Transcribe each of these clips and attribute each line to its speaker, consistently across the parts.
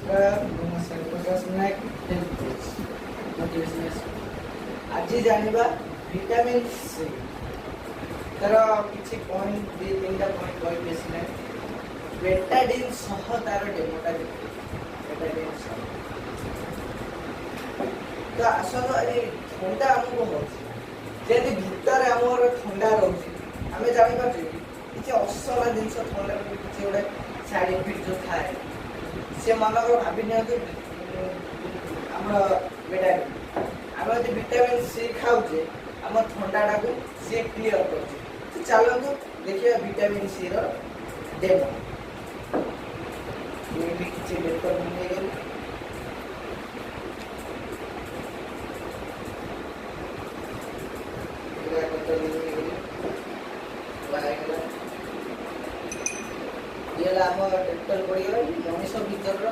Speaker 1: आज जानिबा vitamin C तार किछि पॉइंट दे तीनटा पॉइंट कहि बेसी नै बेटाडिन सह तार डेमोटा बेटाडिन सह तो आसलो ए ठंडा हमको होछि जेति भीतर हमर ठंडा रहछि हमें जानि पाछी किछि असला जिंस ठंडा किछि ओडे साइड इफेक्ट जो थाए से मनकर भाबि नियंतु हमर बेटाडिन आम जो विटामिन सी खाऊे आम ठंडा को सी क्लीयर कर चलतु देखिए विटामिन सी डेमो ये भी किसी पेपर मिलेगा ये आम डेक्टर पड़गला मनीष भर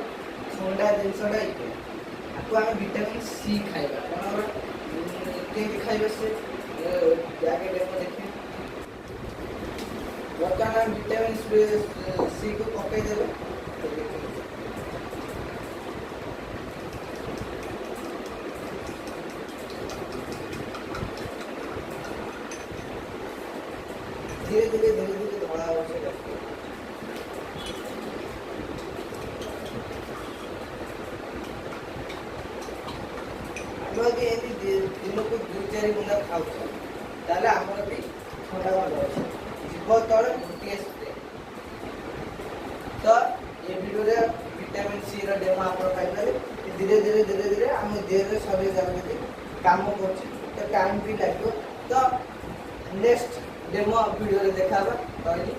Speaker 1: ठंडा जिनसा आपको आम विटामिन सी खाइबा केमती खाइबा से जाके डेमो देखिए बर्तमान विटामिन सी को पकई देबे धीरे धीरे धोड़ा आवश्यक दिन को 2-4 बुंदा खाऊ ताले आमर भी ठंडा जीव तले गोटे स्प्रे तो ये वीडियो रे विटामिन सी रो डेमो आप पाइबे धीरे धीरे धीरे धीरे आम देह रे सब जगह काम करछि तो टाइम भी लागो तो नेक्स्ट डेमो वीडियो रे देखाबा कहली